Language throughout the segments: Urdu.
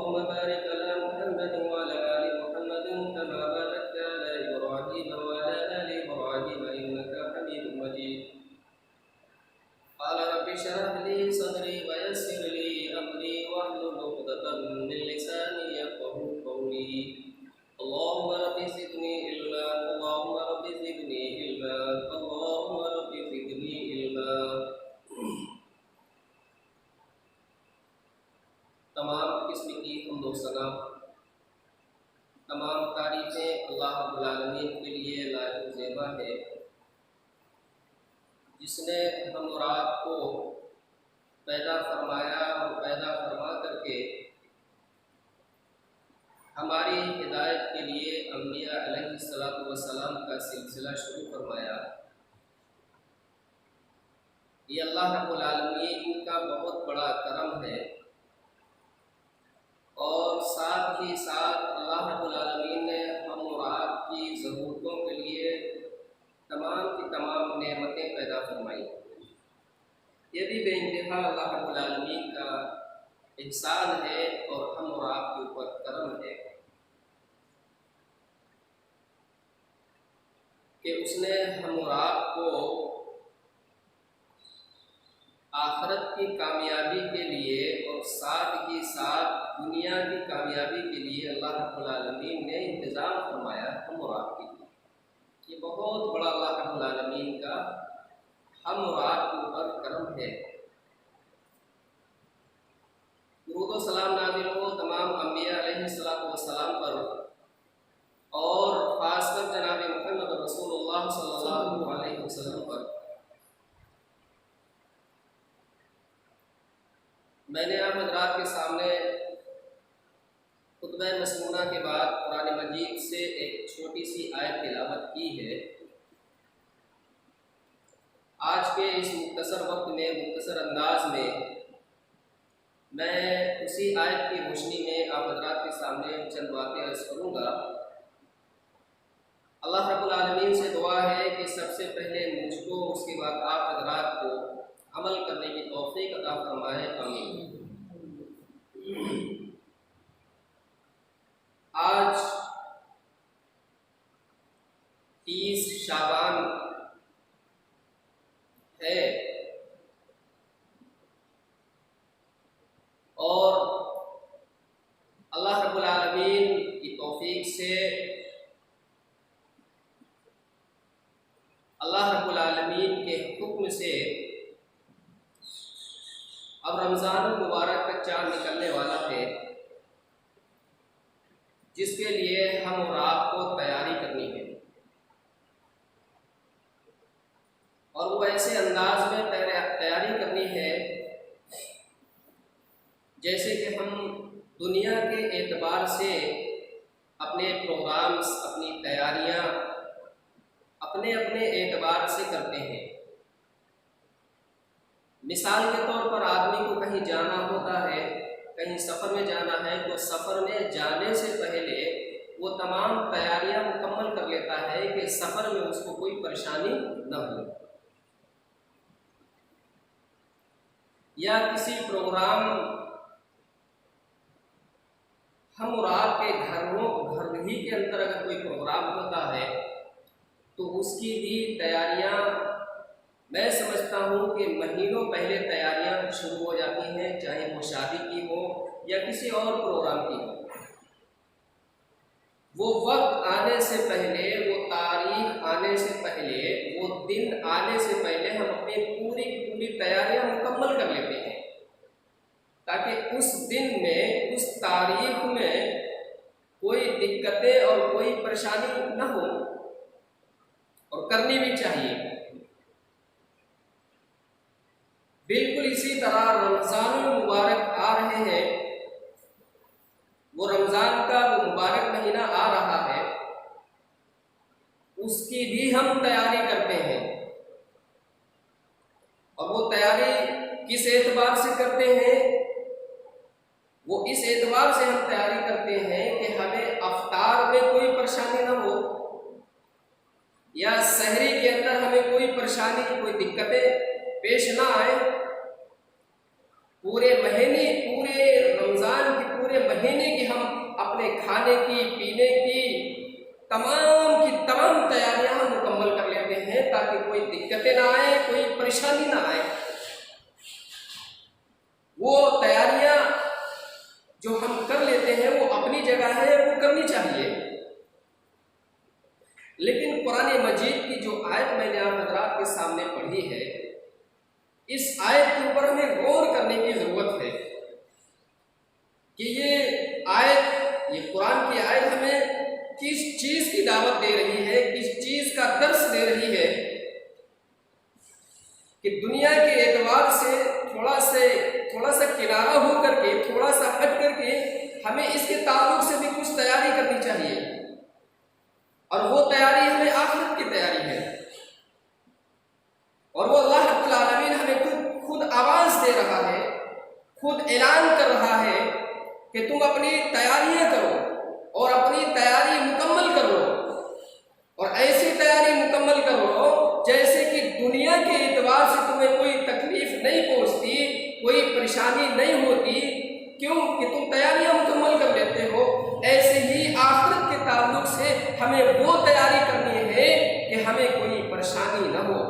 اللهم بارك على محمد وعلى آل محمد كما باركت على إبراهيم وعلى آل إبراهيم إنك حميد مجيد. قال رب اشرح لي صدري ويسر لي أمري واحلل عقدة من لساني يفقهوا قولي. اللهم رب زدني علما، اللهم رب زدني علما، اللهم رب زدني علما. تمام قسم کی حمد و ثنا، تمام تعریفیں اللہ رب العالمین کے لیے لائق و زیبا ہے، جس نے ہم اور آپ کو پیدا فرمایا اور پیدا فرما کر کے ہماری ہدایت کے لیے انبیاء علیہ السلام کا سلسلہ شروع فرمایا. یہ اللہ رب العالمین کا بہت بڑا کرم ہے، اور ساتھ ہی ساتھ اللہ رب العالمین نے ہم اور آپ کی ضرورتوں کے لیے تمام کی تمام نعمتیں پیدا فرمائی. یہ بھی بے انتہا اللہ رب العالمین کا احسان ہے اور ہم اور آپ کے اوپر کرم ہے کہ اس نے ہم اور آپ کو آخرت کی کامیابی کے لیے اور ساتھ ہی ساتھ دنیا کی کامیابی کے لیے اللہ رب العالمین نے انتظام فرمایا ہم اور آپ کے لیے. یہ بہت بڑا اللہ رب العالمین کا ہم اور آپ کے اوپر کرم ہے. درود و سلام نازل ہو تمام انبیاء علیہ السلام پر، اور خاص کر جناب محمد رسول اللہ صلی اللہ علیہ وسلم پر. میں نے آپ حضرات کے سامنے خطبہ مسنونہ کے بعد قرآن مجید سے ایک چھوٹی سی آیت تلاوت کی ہے. آج کے اس مختصر وقت میں، مختصر انداز میں، میں اسی آیت کی روشنی میں آپ حضرات کے سامنے چند باتیں عرض کروں گا. اللہ رب العالمین سے دعا ہے کہ سب سے پہلے مجھ کو، اس کے بعد آپ حضرات کو عمل کرنے کی توفیق عطا فرمائے. آمین. آج 30 شعبان ہے، اور اللہ رب العالمین کی توفیق سے اللہ رب العالمین کے حکم سے اب رمضان المبارک کا چاند نکلنے والا ہے، جس کے لیے ہم اور آپ کو تیاری کرنی ہے. اور وہ ایسے انداز میں تیاری کرنی ہے جیسے کہ ہم دنیا کے اعتبار سے اپنے پروگرامز، اپنی تیاریاں اپنے اعتبار سے کرتے ہیں. مثال کے طور پر آدمی کو کہیں جانا ہوتا ہے، کہیں سفر میں جانا ہے، تو سفر میں جانے سے پہلے وہ تمام تیاریاں مکمل کر لیتا ہے کہ سفر میں اس کو کوئی پریشانی نہ ہو. یا کسی پروگرام، ہم اور آپ کے گھر ہی کے اندر اگر کوئی پروگرام ہوتا ہے تو اس کی بھی تیاریاں میں سمجھتا ہوں کہ مہینوں پہلے تیاریاں شروع ہو جاتی ہیں، چاہے وہ شادی کی ہو یا کسی اور پروگرام کی ہو. وہ وقت آنے سے پہلے، وہ تاریخ آنے سے پہلے، وہ دن آنے سے پہلے ہم اپنی پوری تیاریاں مکمل کر لیتے ہیں، تاکہ اس دن میں، اس تاریخ میں کوئی دقتیں اور کوئی پریشانی نہ ہو، اور کرنی بھی چاہیے. بالکل اسی طرح رمضان المبارک آ رہے ہیں، وہ رمضان کا وہ مبارک مہینہ آ رہا ہے، اس کی بھی ہم تیاری کرتے ہیں. اور وہ تیاری کس اعتبار سے کرتے ہیں؟ وہ اس اعتبار سے ہم تیاری کرتے ہیں کہ ہمیں افطار میں کوئی پریشانی نہ ہو، یا سحری کے اندر ہمیں کوئی پریشانی، کوئی دقتیں پیش نہ آئے. پورے رمضان کے پورے مہینے کھانے کی پینے کی تمام تیاریاں ہم مکمل کر لیتے ہیں تاکہ کوئی دقتیں نہ آئے، کوئی پریشانی نہ آئے۔ وہ تیاریاں جو ہم کر لیتے ہیں وہ اپنی جگہ ہے، وہ کرنی چاہیے، لیکن قرآن مجید کی جو آیت میں نے آپ حضرات کے سامنے پڑھی ہے، اس آیت کے اوپر ہمیں غور کرنے کی ضرورت ہے کہ یہ آیت، یہ قرآن کی آیت ہمیں کس چیز کی دعوت دے رہی ہے، کس چیز کا درس دے رہی ہے کہ دنیا کے اعتبار سے تھوڑا سا کنارہ ہو کر کے، تھوڑا سا ہٹ کر کے ہمیں اس کے تعلق سے بھی کچھ تیاری کرنی چاہیے، اور وہ تیاری ہمیں آخرت کی تیاری ہے، اور وہ اللہ رب العالمین ہمیں خود آواز دے رہا ہے، خود اعلان کر رہا ہے کہ تم اپنی تیاریاں کرو اور اپنی تیاری مکمل کرو، اور ایسی تیاری مکمل کرو جیسے کہ دنیا کے اعتبار سے تمہیں کوئی تکلیف نہیں پہنچتی، کوئی پریشانی نہیں ہوتی، کیوں کہ تم تیاریاں مکمل کر لیتے ہو۔ ایسے ہی آخرت کے تعلق سے ہمیں وہ تیاری کرنی ہے کہ ہمیں کوئی پریشانی نہ ہو۔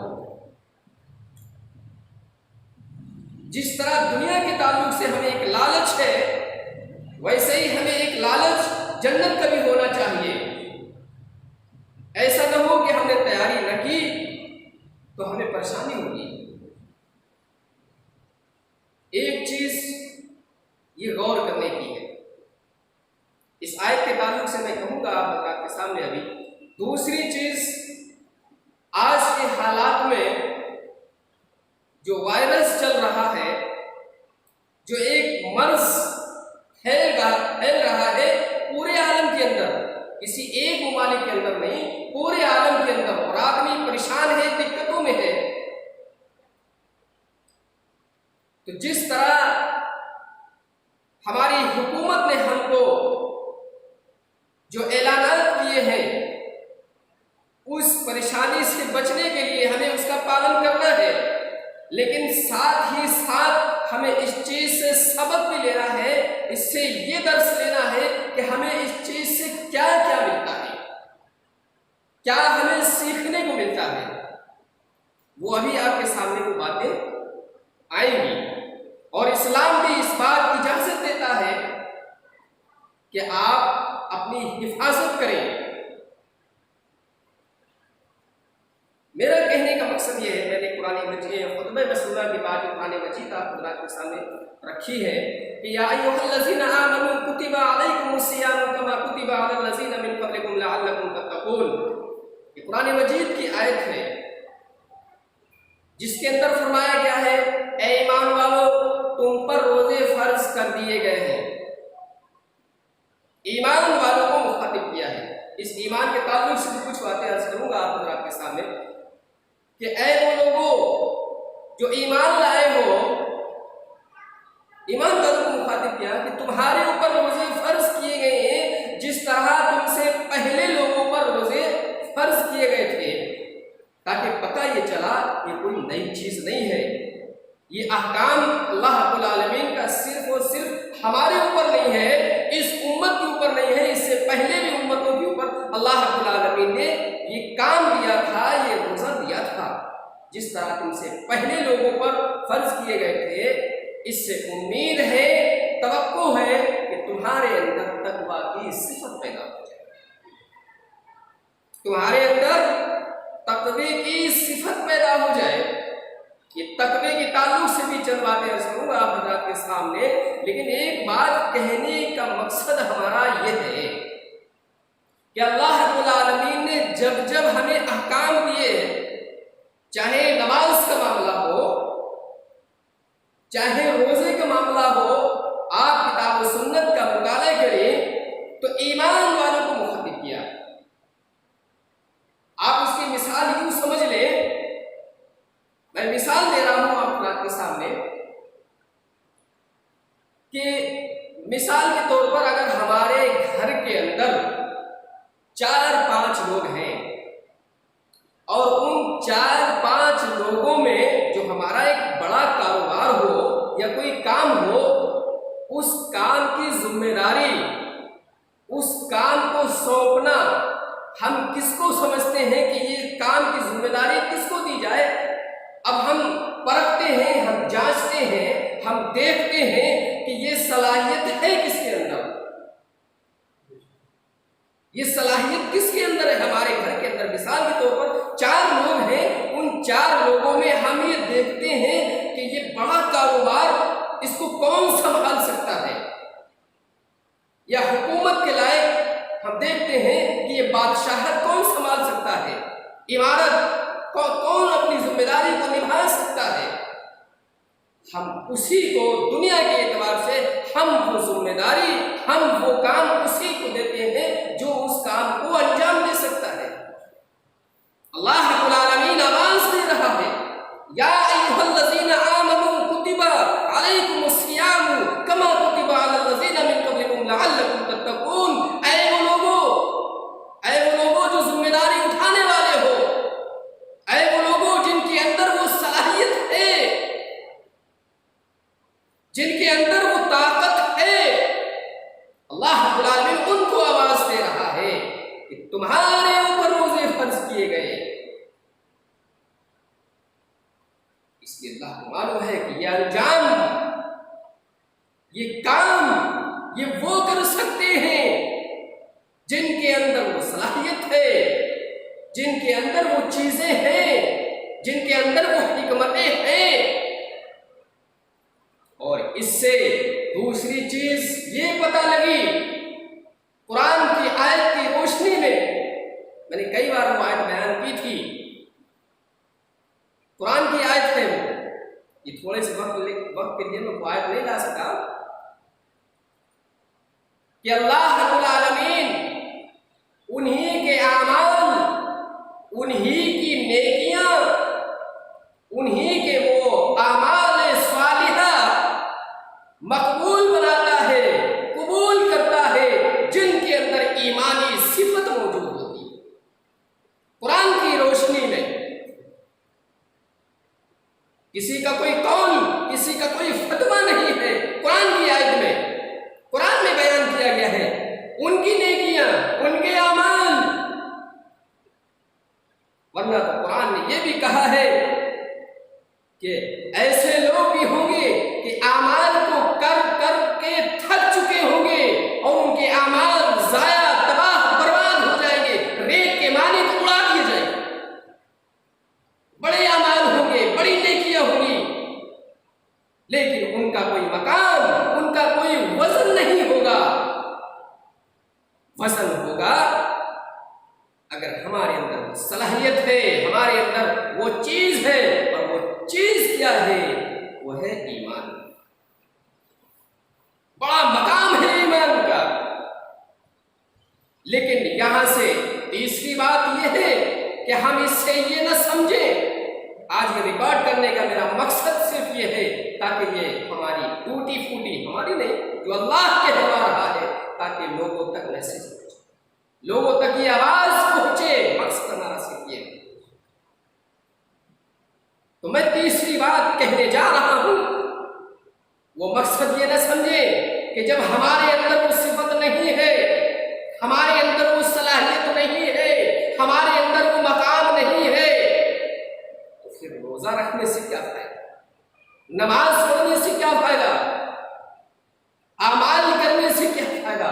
جس طرح دنیا کے تعلق سے ہمیں ایک لالچ ہے، ویسے ہی ہمیں ایک لالچ جنت کا بھی ہونا چاہیے۔ ایسا نہ ہو کہ ہم نے تیاری نہ کی تو ہمیں پریشانی ہوگی۔ ایک چیز یہ غور کرنے کی ہے اس آیت کے تعلق سے، میں کہوں گا آپ کے سامنے ابھی۔ دوسری چیز، آج کے حالات میں جو وائرس چل رہا ہے، جو ایک مرض پھیل رہا ہے پورے عالم کے اندر، کسی ایک ممالک کے اندر نہیں، پورے عالم کے اندر، اور آدمی پریشان ہے، دقتوں میں ہے۔ تو جس طرح ہماری حکومت نے ہم کو جو اعلانات کیے ہیں، اس پریشانی سے بچنے کے لیے ہمیں اس کا پالن کرنا ہے، لیکن ساتھ ہی ساتھ ہمیں اس چیز سے سبق بھی لینا ہے، اس سے یہ درس لینا ہے کہ ہمیں اس چیز سے کیا کیا ملتا ہے، کیا ہمیں سیکھنے کو ملتا ہے۔ وہ ابھی آپ کے سامنے وہ باتیں آئیں گی، اور اسلام بھی اس بات کی اجازت دیتا ہے کہ آپ اپنی حفاظت کریں۔ میرا کہنے کا مقصد یہ ہے، میں نے قرآن مجید خطبہ مسنونہ کی بات قرآن مجید آپ حضرات کے سامنے رکھی ہے کہ یا ایھا الذین آمنوا کتب علیکم الصیام کما کتب علی الذین من قبلکم لعلکم تتقون۔ یہ قرآن مجید کی آیت ہے جس کے اندر فرمایا گیا ہے، اے ایمان والو، تم پر روزے فرض کر دیے گئے ہیں۔ ایمان والوں کو مخاطب کیا ہے۔ اس ایمان کے تعلق سے بھی کچھ باتیں عرض کروں گا آپ حضرات کے سامنے کہ اے وہ لوگوں جو ایمان لائے ہو، ایمان والوں کو مخاطب کیا کہ تمہارے اوپر روزے فرض کیے گئے ہیں جس طرح تم سے پہلے لوگوں پر روزے فرض کیے گئے تھے، تاکہ پتہ یہ چلا یہ کوئی نئی چیز نہیں ہے، یہ احکام اللہ رب العالمین کا صرف اور صرف ہمارے اوپر نہیں ہے، اس امت کے اوپر نہیں ہے، اس سے پہلے بھی امتوں کے اوپر اللہ رب العالمین نے یہ کام دیا تھا، یہ روزہ دیا تھا، جس طرح تم سے پہلے لوگوں پر فرض کیے گئے تھے۔ اس سے امید ہے، توقع ہے کہ تمہارے اندر تقویٰ کی صفت پیدا ہو جائے، تمہارے اندر تقوی کی صفت پیدا ہو جائے۔ یہ تقوی کے تعلق سے بھی چند باتیں عرض کروں گا آپ حضرات کے سامنے، لیکن ایک بات کہنے کا مقصد ہمارا یہ ہے کہ اللہ رب العالمین نے جب ہمیں احکام دیے، چاہے نماز کا معاملہ ہو، چاہے روزے کا معاملہ ہو، آپ کتاب و سنت کا مطالعہ کریں تو ایمان والوں کو مخاطب کیا۔ آپ اس کی مثال یوں سمجھ لیں، میں مثال دے رہا ہوں آپ حضرات کے سامنے کہ مثال کے طور پر اگر ہمارے گھر کے اندر 4-5 لوگ ہیں اور ان 4-5 لوگوں میں جو ہمارا ایک بڑا کاروبار ہو یا کوئی کام ہو، اس کام کی ذمہ داری اس کام کو سونپنا ہم کس کو سمجھتے ہیں کہ یہ کام کی ذمہ داری کس کو دی جائے؟ اب ہم پرکھتے ہیں، ہم جانچتے ہیں، ہم دیکھتے ہیں کہ یہ صلاحیت ہے کس کے اندر، یہ صلاحیت کس کے اندر ہے۔ ہمارے گھر کے اندر مثال کے طور پر 4 لوگ ہیں، ان 4 لوگوں میں ہم یہ دیکھتے ہیں کہ یہ بڑا کاروبار اس کو کون سنبھال سکتا ہے، یا حکومت کے لائق ہم دیکھتے ہیں کہ یہ بادشاہت کون سنبھال سکتا ہے، عمارت کون اپنی ذمہ داری کو نبھا سکتا ہے۔ ہم اسی کو دنیا کے اعتبار سے ہم وہ ذمہ داری، ہم وہ کام اسی کو دیتے ہیں جو اس کام کو انجام دے سکتا ہے۔ اللہ رب العالمین آواز دے رہا ہے، یا ایھا الذین آمنوا کتب علیکم الصیام کما کتب علی الذین من قبلکم لعلکم تتقون۔ اے وہ لوگوں جو ذمہ داری اٹھانے والے ہو، اے وہ لوگوں جن کے اندر وہ صلاحیت ہے، جن کے اندر وہ طاقت ہے، اللہ رب العالمین ان کو آواز دے رہا ہے کہ تمہارے اوپر روزے فرض کیے گئے۔ اس لیے اللہ کو معلوم ہے کہ یہ انجام، یہ کام یہ وہ کر سکتے ہیں جن کے اندر وہ صلاحیت ہے، جن کے اندر وہ چیزیں ہیں، جن کے اندر وہ حکمتیں ہیں۔ اور اس سے دوسری چیز یہ پتہ لگی قرآن کی آیت کی روشنی میں نے کئی بار وہ آیت بیان کی تھی، قرآن کی آیت ہے وہ، یہ تھوڑے سے وقت کے لیے میں وہ آیت نہیں لا سکا کہ اللہ رب العالمین انہی کے اعمال، انہی کی نیکیاں، انہی کے وہ اعمال صالحہ مقبول بناتا ہے، قبول کرتا ہے جن کے اندر ایمانی صفت موجود ہوتی ہے۔ قرآن کی روشنی میں کسی کا کوئی قول، کسی کا کوئی فتویٰ نہیں ہے، قرآن کی آیت میں، قرآن میں بیان کیا گیا ہے ان کی نیکیاں، ان کے اعمال۔ ورنہ تو قرآن نے یہ بھی کہا ہے کہ ایسے لوگ بھی ہوں گے کہ اعمال کو کر کر کے تھک چکے ہوں گے اور ان کے اعمال ضائع، تباہ، برباد ہو جائیں گے، ریت کے معنی کو اڑا دیے جائیں گے۔ بڑے اعمال ہوں گے، بڑی نیکیاں ہوں گی، لیکن ان کا کوئی مقام، ان کا کوئی وزن نہیں ہوگا۔ وزن ہوگا اگر ہمارے اندر صلاحیت ہے، ہمارے اندر وہ چیز ہے، اور وہ چیز کیا ہے؟ وہ ہے ایمان۔ بڑا مقام ہے ایمان کا۔ لیکن یہاں سے تیسری بات یہ ہے کہ ہم اس سے یہ نہ سمجھیں، آج یہ ریکارڈ کرنے کا میرا مقصد صرف یہ ہے تاکہ یہ ہماری ٹوٹی پھوٹی، ہماری نہیں، جو اللہ کہوا رہا ہے، تاکہ لوگوں تک میسج پہنچے، لوگوں تک یہ آواز پہنچے، مقصد ہمارا صرف یہ ہے۔ تو میں تیسری بات کہنے جا رہا ہوں، وہ مقصد یہ نہ سمجھیں کہ جب ہمارے اندر وہ صفت نہیں ہے، ہمارے اندر وہ صلاحیت نہیں ہے، ہمارے اندر وہ مقام نہیں ہے، تو پھر روزہ رکھنے سے کیا فائدہ، نماز پڑھنے سے کیا فائدہ، اعمال کرنے سے کیا فائدہ؟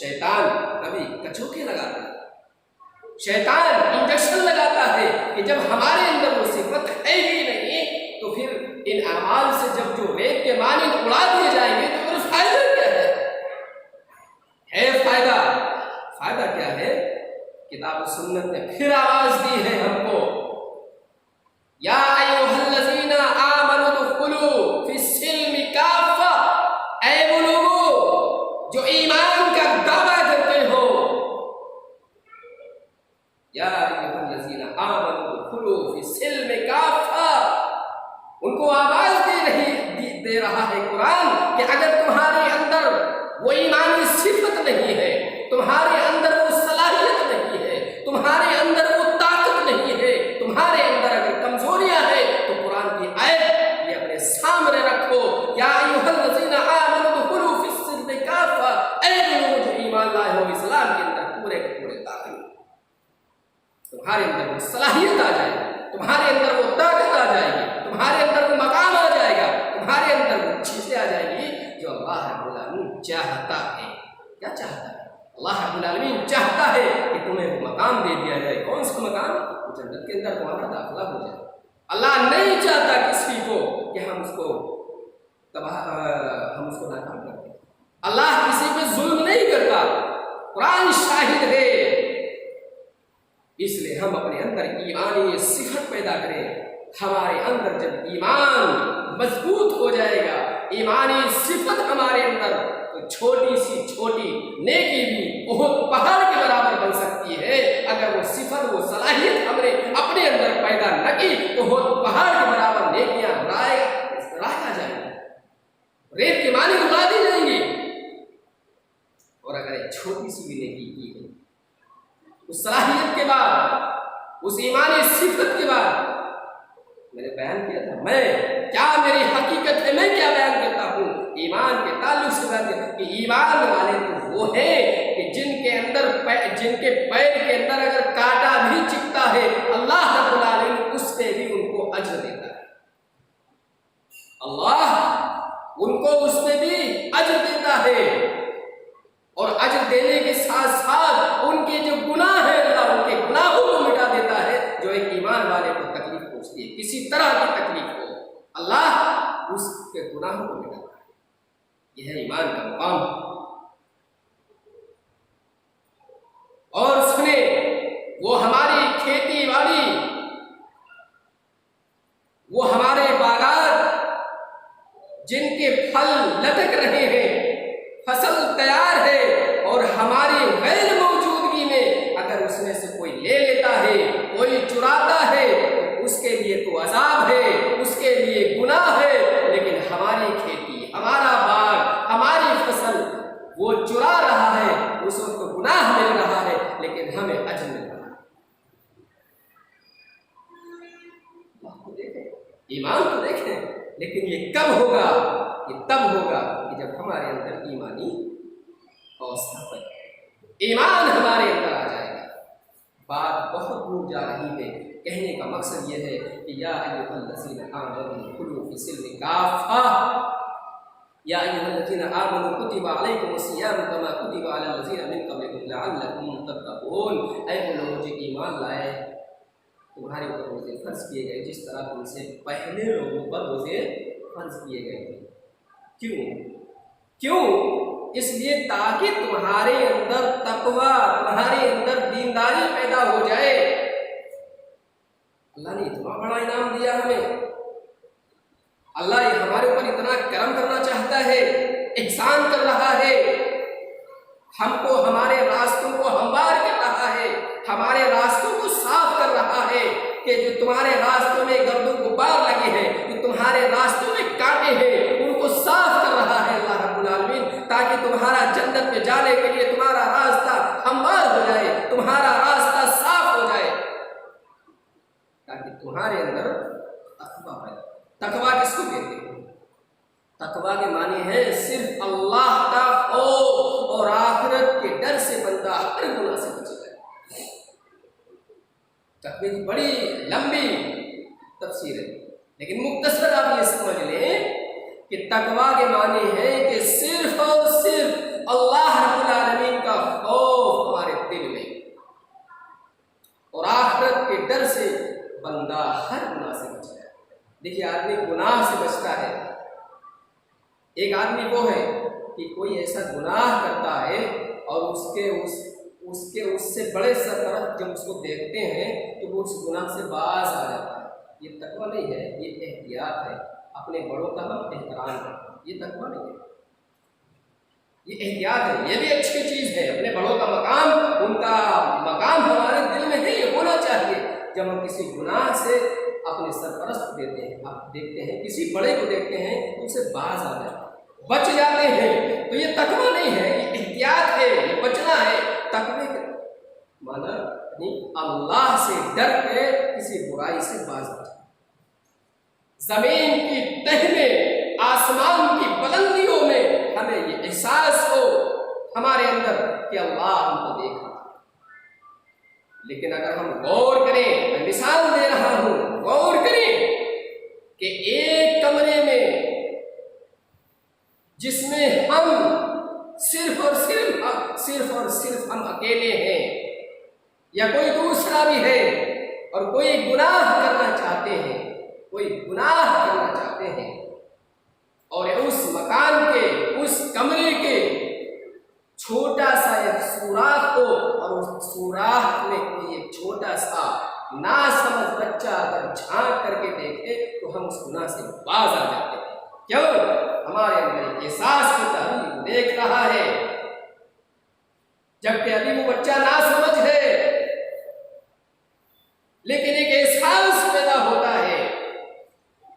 شیطان کبھی کچوکے لگاتا ہے، شیطان انجیکشن لگاتا ہے کہ جب ہمارے اندر وہ صفت ہے ہی نہیں تو پھر ان اعمال سے جب جو ریت کے معنی اڑا دیے جائیں گے تو پھر فائدہ کیا ہے فائدہ؟ فائدہ کیا ہے؟ کتاب و سنت نے پھر آواز دی ہے ہم کو، یا ایھا الذین آمنوا ادخلوا فی السلم کافہ، اے وہ لوگوں جو ایمان کا دعویٰ کرتے ہو، یا ایھا الذین آمنوا ادخلوا فی السلم کافہ، ان کو آواز دے رہا ہے قرآن کہ اگر تمہارے اندر وہ ایمانی صفت نہیں ہے، تمہارے اندر وہ صلاحیت نہیں ہے، تمہارے اندر وہ طاقت نہیں ہے، تمہارے اندر اگر کمزوریاں ہیں، تو قرآن کی آیت یہ اپنے سامنے رکھو، یا ایھا الذین آمنوا ادخلوا فی السلم تمہارے اندر وہ صلاحیت آ جائے گی، تمہارے اندر وہ طاقت آ جائے گی، تمہارے اندر وہ مقام آ جائے گا، تمہارے اندر وہ چیزیں آ جائیں گی جو اللہ رب العالمین چاہتا ہے۔ کیا چاہتا ہے؟ اللہ رب العالمین چاہتا ہے کہ تمہیں وہ مقام دے دیا جائے۔ کون سا مقام؟ جنت کے اندر تمہارا داخلہ ہو جائے۔ اللہ نہیں چاہتا کسی کو کہ ہم اس کو ناکام کر دیں۔ اللہ کسی پہ ظلم نہیں کرتا، قرآن شاہد ہے۔ اس لیے ہم اپنے اندر ایمانی صفت پیدا کریں۔ ہمارے اندر جب ایمان مضبوط ہو جائے گا، ایمانی صفت ہمارے اندر، تو چھوٹی سی چھوٹی نیکی بھی بہت پہاڑ کے برابر بن سکتی ہے۔ اگر وہ صفت، وہ صلاحیت ہم نے اپنے اندر پیدا نہ کی تو بہت پہاڑ کے برابر نیکیاں رائے جائیں گی، ریت کے معنی اڑا دی جائیں گی۔ اور اگر ایک چھوٹی سی بھی نیکی کی ہے، اس صلاحیت کے بعد، اس ایمانی صفت کے بعد، میں نے بیان کیا تھا، میری حقیقت ہے، میں کیا بیان کرتا ہوں ایمان کے تعلق سے بیان کرتا ہوں کہ ایمان والے تو وہ ہیں کہ جن کے پیر کے اندر اگر کانٹا بھی چبھتا ہے، اللہ رب العالمین اس پہ بھی ان کو اجر دیتا ہے۔ اللہ ان کو اس پہ بھی اجر دیتا ہے، اور اجر دینے کے ساتھ ساتھ ان کے جو گناہ ہیں، اللہ ان کے گناہوں کو مٹا دیتا ہے۔ جو ایک ایمان والے کو تکلیف پہنچتی ہے، کسی طرح کی تکلیف ہو، اللہ اس کے گناہوں کو مٹاتا ہے۔ یہ ہے ایمان کا مقام۔ اور سنے، وہ ہماری کھیتی باڑی، وہ ہمارے باغات جن کے پھل لٹک رہے ہیں، فصل تیار ہے، اور ہماری غیر موجودگی میں اگر اس میں سے کوئی لے لیتا ہے، کوئی چراتا ہے، تو اس کے لیے تو عذاب ہے، اس کے لیے گناہ ہے۔ لیکن ہماری کھیتی، ہمارا باغ، ہماری فصل وہ چرا رہا ہے، اس کو گناہ مل رہا ہے، لیکن ہمیں اجر مل رہا ہے۔ اللہ کو دیکھیں، ایمان کو دیکھیں، لیکن یہ کب ہوگا؟ یہ تب ہوگا کہ جب ہمارے اندر ایمانی اوصاف، ایمان ہمارے اندر آ جائے گا۔ بات بہت دور جا رہی ہے، کہنے کا مقصد یہ ہے کہ یا ایھا الذین آمنوا ادخلوا فی السلم کافہ، یا ایھا الذین آمنوا کتب علیکم الصیام کما کتب علی الذین من قبلکم لعلکم تتقون۔ اے وہ لوگ جو ایمان لائے، تمہارے اوپر روزے فرض کیے گئے جس طرح تم سے پہلے لوگوں پر روزے فرض کیے گئے تھے۔ کیوں؟ اس لیے تاکہ تمہارے اندر تقوی، تمہارے اندر دینداری پیدا ہو جائے۔ اللہ نے اتنا بڑا انعام دیا ہمیں، اللہ یہ ہمارے اوپر اتنا کرم کرنا چاہتا ہے، احسان کر رہا ہے، ہم کو ہمارے راستوں کو ہموار کر رہا ہے، ہمارے راستوں کو صاف کر رہا ہے، کہ جو تمہارے راستوں میں گرد و غبار لگے ہیں، جو تمہارے راستوں میں کانٹے ہیں، ان کو صاف کر رہا ہے اللہ رب العالمین، تاکہ تمہارا جنت میں جانے کے لیے تمہارا راستہ ہموار ہو جائے، تمہارا راستہ صاف ہو جائے، تاکہ تمہارے اندر تقویٰ پیدا۔ تقویٰ کس کو کہتے ہیں؟ تقویٰ کے معنی ہے صرف اللہ کا خوف اور آخرت کے ڈر سے بندہ ہر گناہ سے بچ جائے۔ تقوی کی بڑی لمبی تفسیر ہے، لیکن مختصر آپ یہ سمجھ لیں کہ تقویٰ کے معنی ہے کہ صرف اور صرف اللہ رب العالمین کا خوف ہمارے دل میں، اور آخرت کے ڈر سے بندہ ہر گناہ سے بچ جائے۔ دیکھیے، آدمی گناہ سے بچتا ہے، ایک آدمی وہ ہے کہ کوئی ایسا گناہ کرتا ہے اور اس سے بڑے سرپرست جب اس کو دیکھتے ہیں تو وہ اس گناہ سے باز آ جاتا ہے۔ یہ تقویٰ نہیں ہے، یہ احتیاط ہے، اپنے بڑوں کا ہم احترام کریں، یہ تقویٰ نہیں ہے، یہ احتیاط ہے۔ یہ بھی اچھی چیز ہے، اپنے بڑوں کا مقام، ان کا مقام ہمارے دل میں ہے، یہ ہونا چاہیے۔ جب ہم کسی گناہ سے اپنے سرپرست کو دیتے ہیں، آپ دیکھتے ہیں کسی بڑے کو دیکھتے ہیں تو اسے باز آ جاتے ہیں، بچ جاتے ہیں، تو یہ تقویٰ نہیں ہے، یہ احتیاط ہے، یہ بچنا ہے۔ تقوی کا معنی اللہ سے ڈر کے کسی برائی سے باز آ جائے، زمین کی تہ میں، آسمان کی بلندیوں میں ہمیں یہ احساس ہو ہمارے اندر کہ اللہ ہم کو دیکھ رہا ہے، لیکن اگر ہم غور کریں، میں مثال دے رہا ہوں، غور کریں کہ ایک کمرے میں جس میں ہم صرف اور صرف ہم اکیلے ہیں یا کوئی دوسرا بھی ہے اور کوئی گناہ کرنا چاہتے ہیں اور اس مکان کے، اس کمرے کے چھوٹا سا ایک سوراخ ہو اور اس سوراخ میں کوئی ایک چھوٹا سا ناسمجھ بچہ اگر جھانک کر کے دیکھے تو ہم اس گناہ سے باز آ جاتے ہیں۔ کیوں؟ ہمارے اندر ایک احساس ہوتا ہے، دیکھ رہا ہے، جبکہ ابھی وہ بچہ ناسمجھ ہے، لیکن ایک احساس پیدا ہوتا ہے،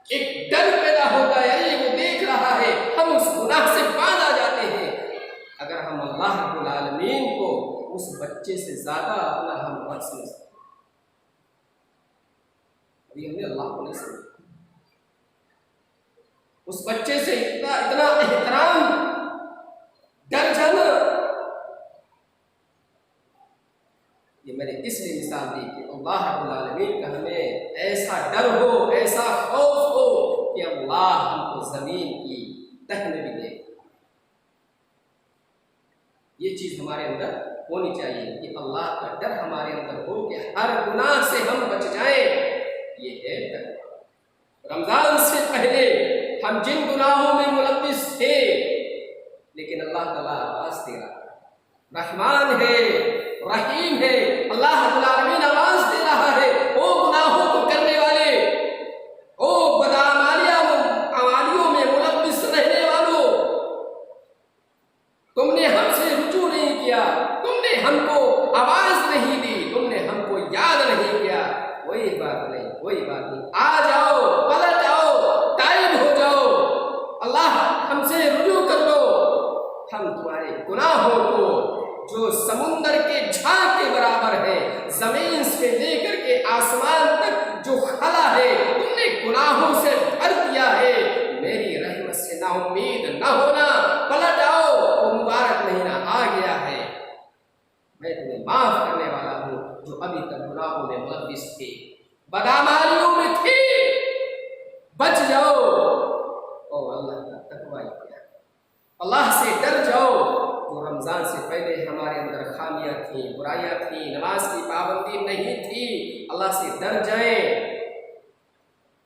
ایک ڈر پیدا ہوتا ہے، وہ دیکھ رہا ہے، ہم اس گناہ سے باز آ جاتے ہیں۔ اگر ہم اللہ رب العالمین کو اس بچے سے زیادہ اپنا ہم وقت سمجھتے ہیں، ابھی ہم نے اللہ کو نہیں سمجھا، اس بچے سے اتنا احترام، ڈر جانا، یہ میں نے اس لیے مثال دی کہ اللہ رب العالمین کا ہمیں ایسا ڈر ہو، ایسا خوف ہو کہ اللہ ہم کو زمین کی تہ میں بھی دے۔ یہ چیز ہمارے اندر ہونی چاہیے کہ اللہ کا ڈر ہمارے اندر ہو کہ ہر گناہ سے ہم بچ جائیں۔ یہ ہے ڈر۔ رمضان سے پہلے ہم جن گناہوں میں ملوث تھے، لیکن اللہ تعالیٰ آواز دے رہا ہے، رحمان ہے، رحیم ہے، اللہ رب العالمین آواز دے رہا ہے، او گناہوں کو کرنے والے، او بدعمالیوں میں ملوث رہنے والوں، تم نے ہم سے رجوع نہیں کیا، تم نے ہم کو آواز نہیں دی، تم نے ہم کو یاد نہیں کیا۔ کوئی بات نہیں، آ جاؤ، پلٹ آؤ، تائب ہو جاؤ، اللہ ہم سے رجوع کر لو، ہم تمہارے گناہوں کو جو سمندر کے جھاگ کے برابر ہے، زمین سے لے کر کے آسمان تک جو خلا ہے، تم نے گناہوں سے بھر دیا ہے، میری رحمت سے نا امید نہ ہونا، پلٹ آؤ، وہ مبارک مہینہ آ گیا ہے، میں تمہیں معاف کرنے والا ہوں جو ابھی تک گناہوں میں ملوث تھے، بدعمالیوں میں تھی، بچ جاؤ۔ او اللہ کا تقوی کیا، اللہ سے ڈر جاؤ۔ جو رمضان سے پہلے ہمارے اندر خامیاں تھیں، برائیاں تھیں، نماز کی پابندی نہیں تھی، اللہ سے ڈر جائیں۔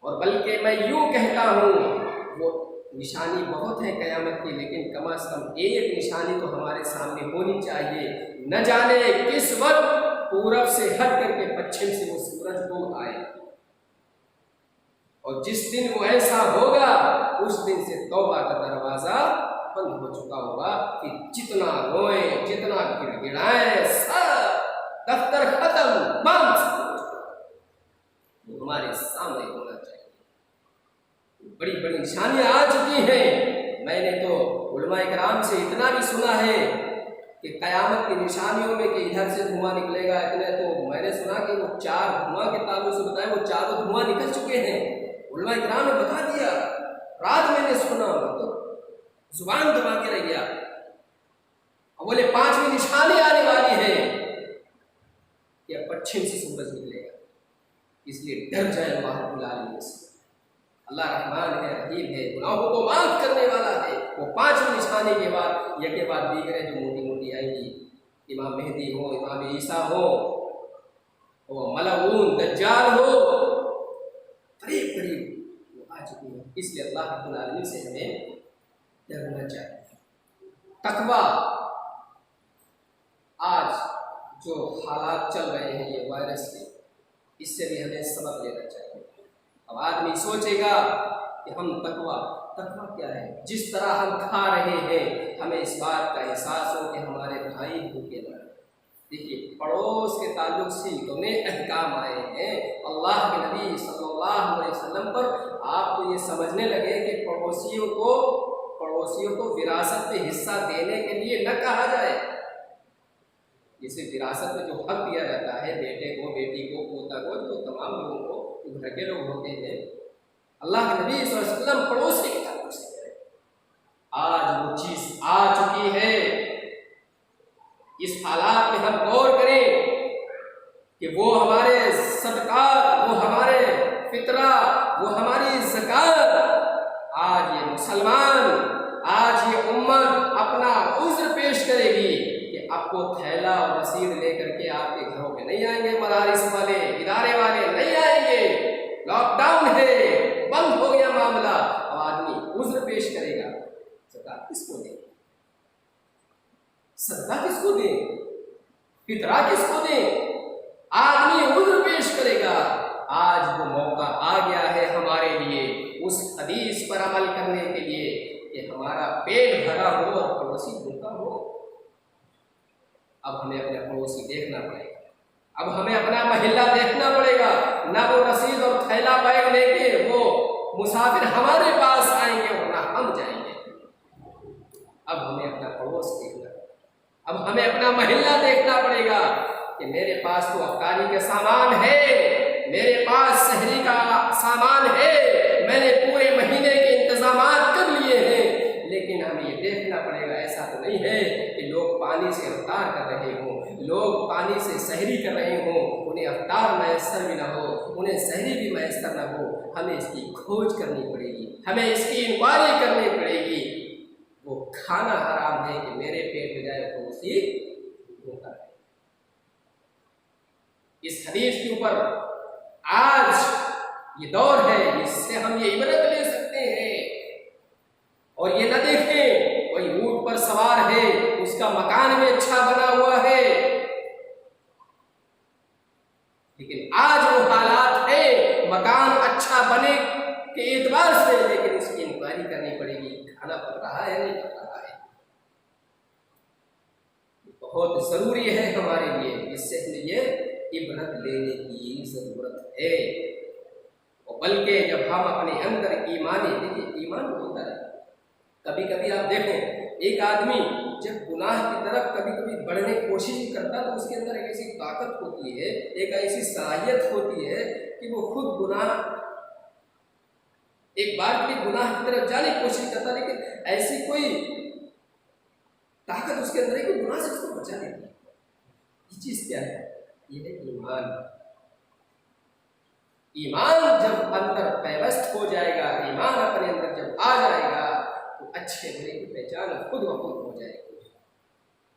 اور بلکہ میں یوں کہتا ہوں، وہ نشانی بہت ہے قیامت کی، لیکن کم از کم ایک نشانی تو ہمارے سامنے ہونی چاہیے۔ نہ جانے کس وقت پورب سے ہٹ کر کے پچھم سے وہ سورج کو آئے، اور جس دن وہ ایسا ہوگا اس دن سے توبہ کا دروازہ بند ہو چکا ہوگا کہ جتنا روئیں، جتنا گڑ گڑائیں، سب دفتر ختم، بند، وہ ہمارے سامنے ہونا چاہیے۔ بڑی بڑی نشانیاں آ چکی ہیں۔ میں نے تو علماء کرام سے اتنا بھی سنا ہے کہ قیامت کی نشانیوں میں کہ ادھر سے دھواں نکلے گا اتنے، تو میں نے سنا کہ وہ 4 دھواں کے تعلق سے بتایا، وہ 4 دھواں نکل چکے ہیں، علماء کرام نے بتا دیا۔ رات میں نے سنا تو زبان دبا کے رہ گیا۔ اب بولے 5ویں نشانی آنے والی ہے کہ اب پچھم سے سورج نکلے گا، اس لیے ڈر جائے اللہ رب العالمین سے۔ اللہ رحمان ہے، رحیم ہے، گناہوں کو معاف کرنے والا ہے۔ وہ 5 نشانی کے بعد یہ کے بعد دیگریں جو موٹی موٹی آئیں گی، امام مہدی ہو، امام عیسیٰ ہو، وہ ملعون دجال ہو، قریب قریب وہ آ چکی ہے۔ اس لیے اللہ رب العالمین سے ہمیں ڈرنا چاہیے۔ تقویٰ، آج جو حالات چل رہے ہیں یہ وائرس کے، اس سے بھی ہمیں سبق لینا چاہیے۔ اب آدمی سوچے گا کہ ہم تقویٰ کیا ہے؟ جس طرح ہم کھا رہے ہیں ہمیں اس بات کا احساس ہو کہ ہمارے بھائی بھوکے نہ رہیں۔ دیکھیے، پڑوس کے تعلق سے اتنے احکام آئے ہیں اللہ کے نبی صلی اللہ علیہ وسلم پر، آپ تو یہ سمجھنے لگے کہ پڑوسیوں کو وراثت میں حصہ دینے کے لیے نہ کہا جائے۔ جسے وراثت میں جو حق دیا جاتا ہے بیٹے کو، بیٹی کو، پوتا کو، جو تمام لوگوں کو، جو گھر کے لوگ ہوتے ہیں، اللہ کے نبی صلی اللہ علیہ وسلم پڑوسی کے تعلق سے کرے۔ آج وہ چیز آ چکی ہے۔ اس حالات میں ہم غور کریں گی کہ آپ کو تھیلا اور رسید لے کر کے آپ کے گھروں میں نہیں آئیں گے، مدارس والے ادارے والے نہیں آئیں گے، لاک ڈاؤن ہے، بند ہو گیا معاملہ، اب آدمی عذر پیش کرے گا، زکات کس کو دیں، صدقہ کس کو دیں، فطرہ کس کو دیں، آدمی عذر پیش کرے گا۔ آج وہ موقع آ گیا ہے ہمارے لیے اس حدیث پر عمل کرنے کے لیے کہ ہمارا پیٹ بھرا ہو اور پڑوسی بھوکا ہو۔ اب ہمیں اپنے پڑوسی دیکھنا پڑے گا، اب ہمیں اپنا محلہ دیکھنا پڑے گا، نہ وہ رسید اور تھیلا بیگ لے کے وہ مسافر ہمارے پاس آئیں گے اور نہ ہم جائیں گے۔ اب ہمیں اپنا پڑوس دیکھنا، اب ہمیں اپنا محلہ دیکھنا پڑے گا کہ میرے پاس تو افطاری کا سامان ہے، میرے پاس سحری کا سامان ہے، میں نے پورے مہینے کے انتظامات کر لیے ہیں، لیکن ہمیں یہ دیکھنا پڑے گا ایسا تو نہیں ہے کہ لوگ پانی سے افطار کر رہے ہوں، لوگ پانی سے سحری کر رہے ہوں، انہیں افطار میسر بھی نہ ہو، انہیں سحری بھی میسر نہ ہو۔ ہمیں اس کی کھوج کرنی پڑے گی، ہمیں اس کی انکوائری کرنی پڑے گی۔ وہ کھانا حرام ہے کہ میرے پیٹ میں جائے تو اسی بھوکا ہے۔ اس حدیث کے اوپر آج یہ دور ہے، اس سے ہم یہ عبرت لے سکتے ہیں اور یہ نہ دیکھیں کوئی اونٹ پر سوار ہے، اس کا مکان میں اچھا بنا ہوا ہے، لیکن آج وہ حالات ہے مکان اچھا بنے کے اعتبار سے، لیکن اس کی انکوائری کرنی پڑے گی، کھانا پک رہا ہے نہیں پک رہا ہے۔ بہت ضروری ہے ہمارے لیے، اس سے ہمیں یہ عبرت لینے کی ضرورت ہے۔ اور بلکہ جب ہم اپنے اندر ایمانی، دیکھیے ایمان ہوتا ہے، کبھی کبھی آپ دیکھیں ایک آدمی جب گناہ کی طرف کبھی کبھی بڑھنے کی کوشش کرتا تو اس کے اندر ایک ایسی طاقت ہوتی ہے، ایک ایسی صلاحیت ہوتی ہے کہ وہ خود گناہ ایک بار بھی گناہ کی طرف جانے کی کوشش کرتا، لیکن ایسی کوئی طاقت اس کے اندر ہے کہ گناہ سے اس کو بچا دیتی ہے۔ یہ چیز کیا ہے؟ یہ ہے ایمان۔ ایمان جب اندر پیوست ہو جائے گا، ایمان اپنے اندر جب آ جائے گا تو اچھے برے کی پہچان خود بخود ہو جائے گی،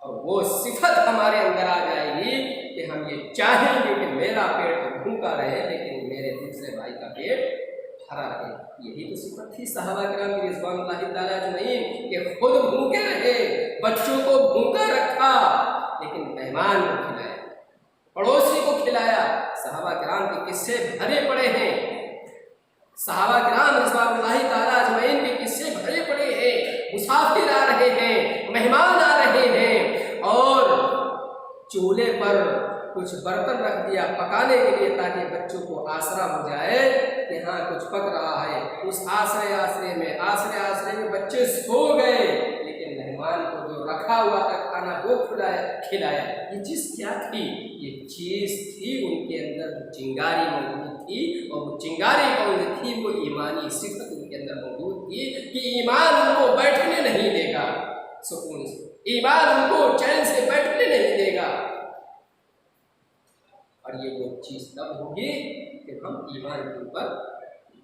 اور وہ صفت ہمارے اندر آ جائے گی کہ ہم یہ چاہیں گے کہ میرا پیٹ بھوکا رہے لیکن میرے دوسرے بھائی کا پیٹ بھرا رہے۔ یہی تو صفت تھی صحابہ کرام کی رضوان اللہ تعالیٰ اجمعین کہ خود بھوکے رہے، بچوں کو بھوکا رکھا لیکن مہمان کو کھلایا، پڑوسی کو کھلایا۔ صحابہ کرام کے قصے بھرے پڑے ہیں، صحابہ کرام رضوان اللہ تعالیٰ اجمعین کے قصے بھرے پڑے ہیں۔ مسافر آ رہے ہیں، مہمان آ رہے ہیں، اور چولہے پر کچھ برتن رکھ دیا پکانے کے لیے تاکہ بچوں کو آسرا ہو جائے کہ ہاں کچھ پک رہا ہے۔ اس آسرے میں بچے سو گئے، لیکن مہمان کو جو رکھا ہوا تھا کھانا وہ کھلایا۔ یہ چیز کیا تھی؟ یہ چیز تھی ان کے اندر جو چنگاری موجود تھی، اور وہ چنگاری کون تھی؟ وہ ایمانی صفت ان کے اندر موجود تھی کہ ایمان ان کو بیٹھنے نہیں دے گا سکون سے، ایمان ان کو چین سے بیٹھنے نہیں دے گا۔ اور یہ وہ چیز تب ہوگی کہ ہم ایمان کے اوپر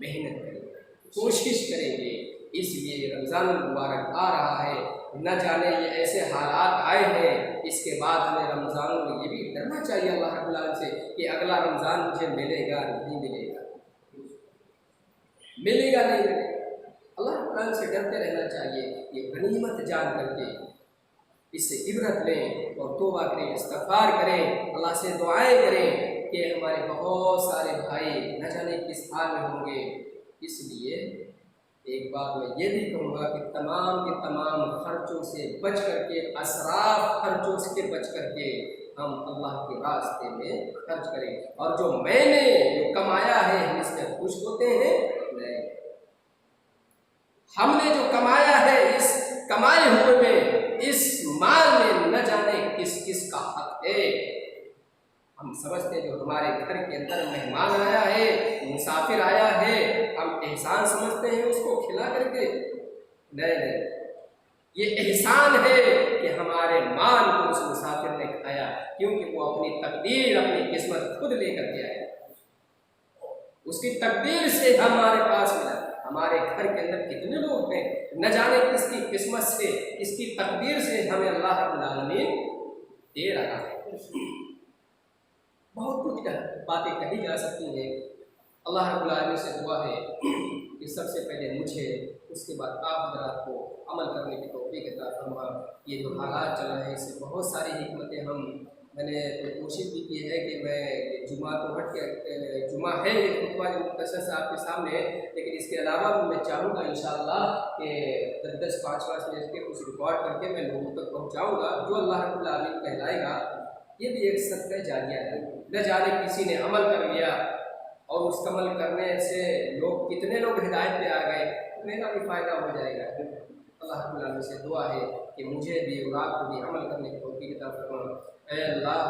محنت کریں گے، کوشش کریں گے۔ اس لیے رمضان المبارک آ رہا ہے، نہ جانے یہ ایسے حالات آئے ہیں، اس کے بعد ہمیں رمضان کو یہ بھی ڈرنا چاہیے اللہ رب العالمین سے کہ اگلا رمضان مجھے ملے گا نہیں ملے گا، ملے گا نہیں ملے گا۔ اللہ رب العالمین سے ڈرتے رہنا چاہیے، یہ غنیمت جان کر کے اس سے عبرت لیں اور توبہ کریں، استغفار کریں، اللہ سے دعائیں کریں کہ ہمارے بہت سارے بھائی نہ جانے کس حال میں ہوں گے۔ اس لیے ایک بات میں یہ بھی کہوں گا کہ تمام کے تمام خرچوں سے بچ کر کے، اسراف خرچوں سے بچ کر کے ہم اللہ کے راستے میں خرچ کریں، اور جو میں نے جو کمایا ہے ہم اس میں خوش ہوتے ہیں نہیں، ہم نے جو کمایا ہے اس کمائے ہوئے میں، اس مال میں نہ جانے کس کس کا حق ہے۔ ہم سمجھتے ہیں جو ہمارے گھر کے اندر مہمان آیا ہے، مسافر آیا ہے، ہم احسان سمجھتے ہیں اس کو کھلا کر کے، نہیں، یہ احسان ہے کہ ہمارے مال کو اس مسافر نے کھایا، کیونکہ وہ اپنی تقدیر، اپنی قسمت خود لے کر کے آیا، اس کی تقدیر سے ہمارے پاس ملا۔ ہمارے گھر کے اندر کتنے لوگ ہیں، نہ جانے کس کی قسمت سے، کس کی تقدیر سے ہمیں اللہ رب العالمین دے رہا ہے۔ بہت کچھ باتیں کہی جا سکتی ہیں۔ اللہ رب العالمین سے دعا ہے کہ سب سے پہلے مجھے، اس کے بعد آپ حضرات کو عمل کرنے کی توفیق عطا فرما۔ یہ جو حالات چل رہے ہیں اس سے بہت ساری حکمتیں میں نے کوشش بھی کی ہے کہ میں جمعہ تو ہٹ کے جمعہ ہے یہ خطبہ جو مختصر سے آپ کے سامنے، لیکن اس کے علاوہ بھی میں چاہوں گا انشاءاللہ کہ 10-5 منٹ کے کچھ ریکارڈ کر کے میں لوگوں تک پہنچاؤں گا جو اللہ رب العالمین کہلائے گا۔ یہ بھی ایک صدقہ جاریہ ہے، نہ جانے کسی نے عمل کر لیا اور اس عمل کرنے سے کتنے لوگ ہدایت پہ آ گئے، میرا بھی فائدہ ہو جائے گا۔ اللہ رب العالمین سے دعا ہے کہ مجھے بھی اور آپ کو بھی عمل کرنے کی توفیق عطا فرما۔ اے اللہ،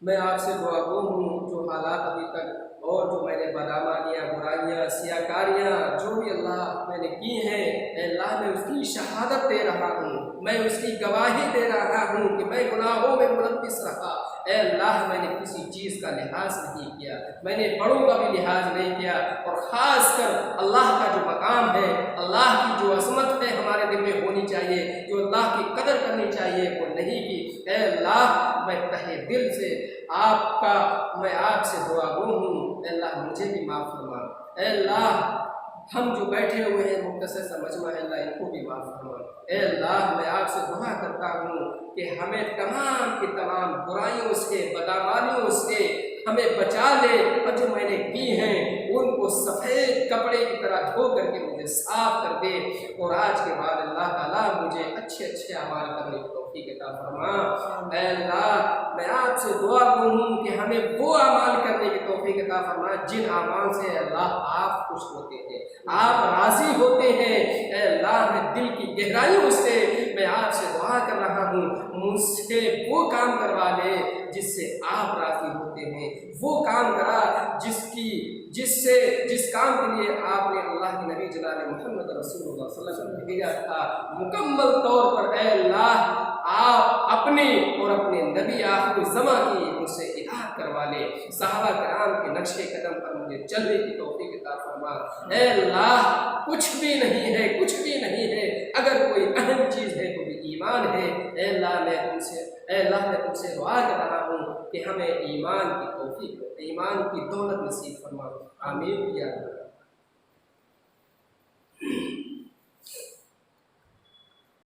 میں آپ سے دعا گو ہوں جو حالات ابھی تک اور جو میں نے بدعمالیاں، برائیاں، سیاکاریاں جو بھی اللہ میں نے کی ہیں، اے اللہ میں اس کی شہادت دے رہا ہوں، میں اس کی گواہی دے رہا ہوں کہ میں گناہوں میں ملوث رہا۔ اے اللہ، میں نے کسی چیز کا لحاظ نہیں کیا، میں نے بڑوں کا بھی لحاظ نہیں کیا، اور خاص کر اللہ کا جو مقام ہے، اللہ کی جو عظمت ہے ہمارے دل میں ہونی چاہیے، جو اللہ کی قدر کرنی چاہیے، وہ نہیں کی۔ اے اللہ، میں تہہ دل سے میں آپ سے دعا گو ہوں، اے اللہ مجھے بھی معاف فرما۔ اے اللہ، ہم جو بیٹھے ہوئے ہیں مختصر سا مجمع ہے، اللہ ان کو بھی معاف فرما۔ اے اللہ، میں آپ سے دعا کرتا ہوں کہ ہمیں تمام کی تمام برائیوں سے، بدعمالیوں سے ہمیں بچا لے، اور جو میں نے کی ہیں ان کو سفید کپڑے کی طرح دھو کر کے مجھے صاف کر دے، اور آج کے بعد اللہ تعالیٰ مجھے اچھے اعمال کرنے کی توفیق عطا فرما۔ اے اللہ، میں آپ سے دعا ہوں کہ ہمیں وہ اعمال کرنے کی توفیق عطا فرما جن اعمال سے اللہ آپ خوش ہوتے ہیں، آپ راضی ہوتے ہیں۔ اے اللہ، میں دل کی گہرائیوں سے میں آپ سے دعا کر رہا ہوں، مجھ سے وہ کام کروا لے جس سے آپ راضی ہوتے ہیں، وہ کام کرا جس کام کے لیے آپ نے اللہ کے نبی جناب محمد رسول اللہ صلی اللہ علیہ وسلم بھیجا تھا، مکمل طور پر اے اللہ آپ اپنے اور اپنے نبی آخر الزماں کی مجھ سے اطاعت کروا لے، صحابہ کرام کے نقش قدم پر مجھے چلنے کی توفیق عطا فرما۔ اے اللہ، کچھ بھی نہیں ہے، اگر کوئی اہم چیز ہے تو بھی ایمان ہے۔ اے اللہ، میں تم سے دعا کر رہا ہوں کہ ہمیں ایمان کی توفیق، ایمان کی دولت نصیب فرما۔ آمین یا رب۔